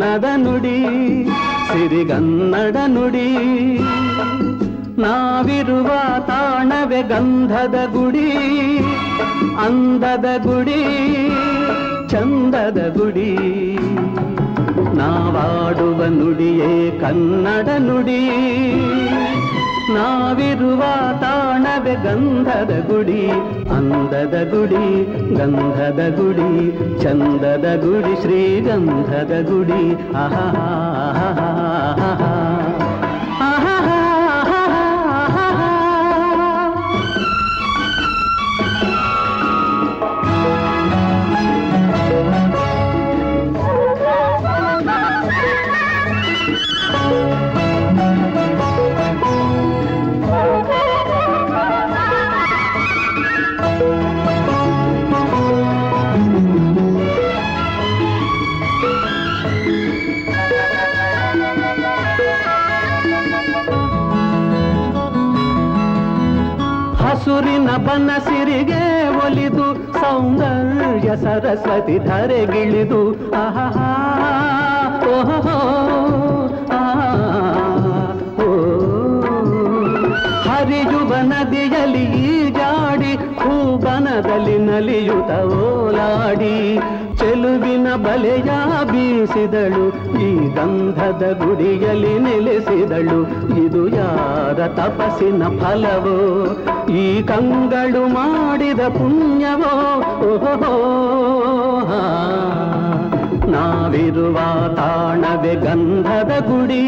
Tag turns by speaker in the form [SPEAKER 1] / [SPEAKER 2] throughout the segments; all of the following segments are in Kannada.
[SPEAKER 1] ಚಿನ್ನದ ನುಡಿ ಸಿರಿಗನ್ನಡ ನುಡಿ ನಾವಿರುವ ತಾಣವೇ ಗಂಧದ ಗುಡಿ ಅಂದದ ಗುಡಿ ಚಂದದ ಗುಡಿ ನಾವಾಡುವ ನುಡಿಯೇ ಕನ್ನಡ ನುಡಿ ನಾವಿರುವ ತಾಣವೇ ಗಂಧದ ಗುಡಿ ಅಂದದ ಗುಡಿ ಗಂಧದ ಗುಡಿ ಚಂದದ ಗುಡಿ ಶ್ರೀಗಂಧದ ಗುಡಿ ಆಹಾ ಹಸುರಿನ ಬನಸಿರಿಗೆ ಒಲಿದು ಸೌಂದರ್ಯ ಸರಸ್ವತಿ ಧರೆಗಿಳಿದು ಆಹಾ ಓಹೋ ಹರಿಯುವ ನದಿಯಲ್ಲಿ ಈಜಾಡಿ ಹೂಬನದಲ್ಲಿ ನಲಿಯುತ್ತ ಓಲಾಡಿ ಚೆಲುವಿನ ಬಲೆಯ ಬೀಸಿದಳು ಈ ಗಂಧದ ಗುಡಿಯಲ್ಲಿ ನೆಲೆಸಿದಳು ಇದು ಯಾರ ತಪಸ್ಸಿನ ಫಲವೋ ಈ ಕಂಗಳು ಮಾಡಿದ ಪುಣ್ಯವೋ ಓಹೋ ನಾವಿರುವ ತಾಣವೇ ಗಂಧದ ಗುಡಿ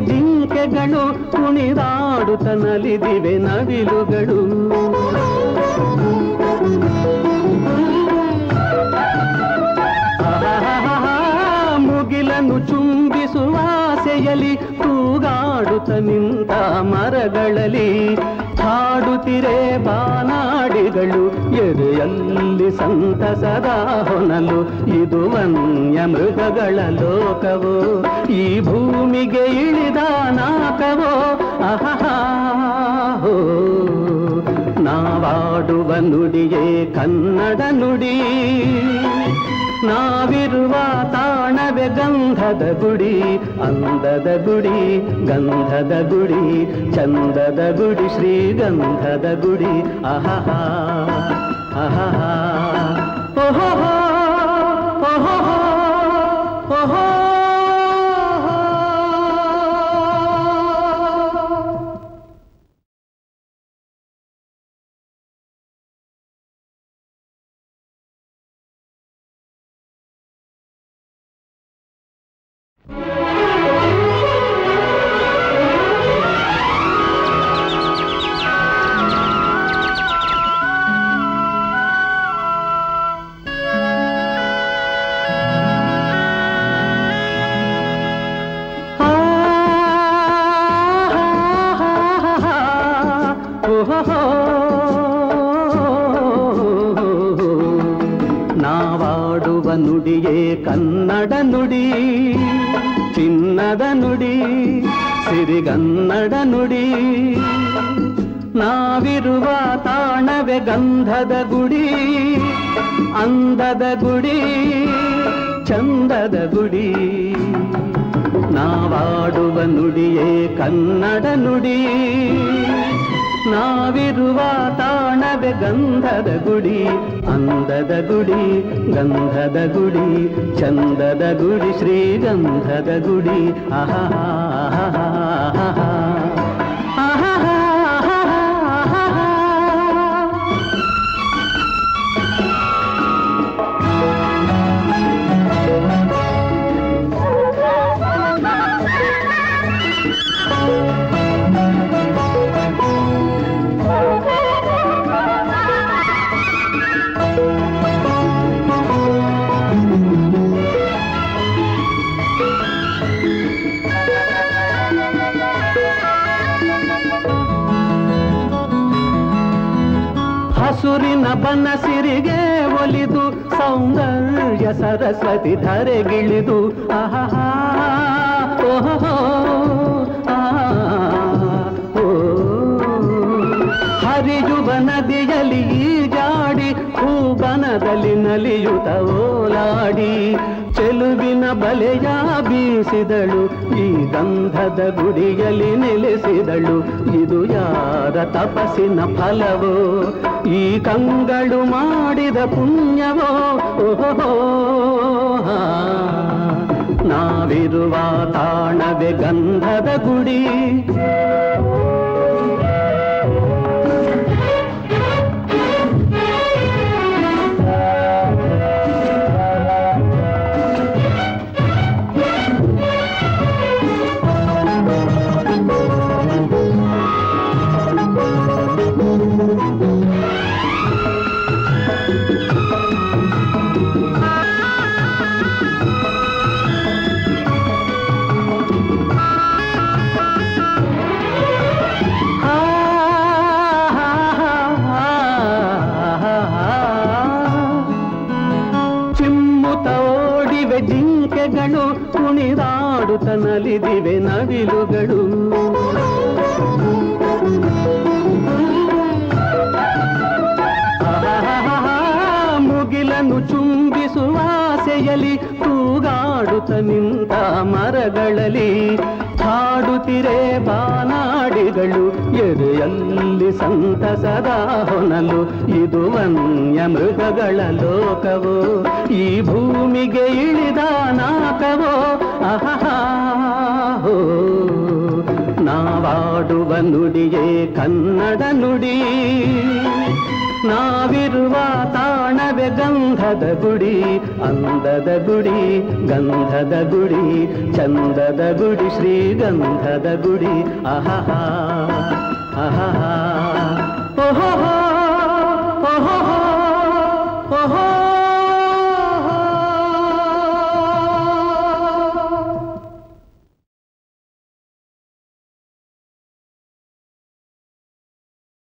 [SPEAKER 1] ಜಿಂಕೆಗಳು ಕುಣಿದಾಡುತ್ತ ನಲಿದಿವೆ ನವಿಲುಗಳು ಮುಗಿಲನ್ನು ಚುಂಬಿಸುವ ಆಸೆಯಲ್ಲಿ ತೂಗಾಡುತ್ತ ನಿಂತ ಮರಗಳಲ್ಲಿ ಹಾಡುತ್ತಿರೆ ಬಾನಾಡಿಗಳು ಎದೆಯಲ್ಲಿ ಸಂತಸದ ಹೊನಲು ಇದು ವನ್ಯ ಮೃಗಗಳ ಲೋಕವೋ ಈ ಭೂಮಿಗೆ ಇಳಿದ ನಾಕವೋ ಆಹಾ ನಾವಾಡುವ ನುಡಿಯೇ ಕನ್ನಡ ನುಡಿ ನಾವಿರುವ ತಾಣವೇ ಗಂಧದ ಗುಡಿ ಅಂದದ ಗುಡಿ ಗಂಧದ ಗುಡಿ ಚಂದದ ಗುಡಿ ಶ್ರೀಗಂಧದ ಗುಡಿ ಆಹಾ ಆಹಾ ಓಹೋ ಓಹೋ ಓಹೋ ನಾವಾಡುವ ನುಡಿಯೇ ಕನ್ನಡ ನುಡಿ ಚಿನ್ನದ ನುಡಿ ಸಿರಿಗನ್ನಡ ನುಡಿ ನಾವಿರುವ ತಾಣವೇ ಗಂಧದ ಗುಡಿ ಅಂದದ ಗುಡಿ ಚಂದದ ಗುಡಿ ನಾವಾಡುವ ನುಡಿಯೇ ಕನ್ನಡ ನುಡಿ ನಾವಿರುವ ತಾಣವೇ ಗಂಧದ ಗುಡಿ ಅಂದದ ಗುಡಿ ಗಂಧದ ಗುಡಿ ಚಂದದ ಗುಡಿ ಶ್ರೀಗಂಧದ ಗುಡಿ ಆಹಾ ಹಸುರಿನ ಬನಸಿರಿಗೆ ಒಲಿದು ಸೌಂದರ್ಯ ಸರಸ್ವತಿ ಧರೆಗಿಳಿದು ಆಹಾ ಓಹೋ ಹರಿಯುವ ನದಿಯಲ್ಲಿ ಈಜಾಡಿ ಹೂಬನದಲ್ಲಿ ನಲಿಯುತ ಓಲಾಡಿ ಚೆಲುವಿನ ಬಲೆಯ ಬೀಸಿದಳು ಈ ಗಂಧದ ಗುಡಿಯಲ್ಲಿ ನೆಲೆಸಿದಳು ಇದು ಯಾರ ತಪಸ್ಸಿನ ಫಲವೋ ಈ ಕಂಗಳು ಮಾಡಿದ ಪುಣ್ಯವೋ ಓಹೋ ನಾವಿರುವ ತಾಣವೇ ಗಂಧದ ಗುಡಿ ಜಿಂಕೆಗಳು ಕುಣಿದಾಡುತ್ತ ನಲಿದಿವೆ ನವಿಲುಗಳು ಮುಗಿಲನ್ನು ಚುಂಬಿಸುವ ಆಸೆಯಲ್ಲಿ ತೂಗಾಡುತ್ತ ನಿಂತ ಮರಗಳಲ್ಲಿ ಹಾಡುತ್ತಿರೆ ಬಾನಾಡಿಗಳು ಎದೆಯಲ್ಲಿ ಸಂತಸದ ಹೊನಲು ಇದು ವನ್ಯ ಮೃಗಗಳ ಲೋಕವೋ ಈ ಭೂಮಿಗೆ ಇಳಿದ ನಾಕವೋ ಆಹಾ ನಾವಾಡುವ ನುಡಿಯೇ ಕನ್ನಡ ನುಡಿ ನಾವಿರುವ ತಾಣವೇ ಗಂಧದ ಗುಡಿ ಅಂದದ ಗುಡಿ ಗಂಧದ ಗುಡಿ ಚಂದದ ಗುಡಿ ಶ್ರೀಗಂಧದ ಗುಡಿ ಆಹಾ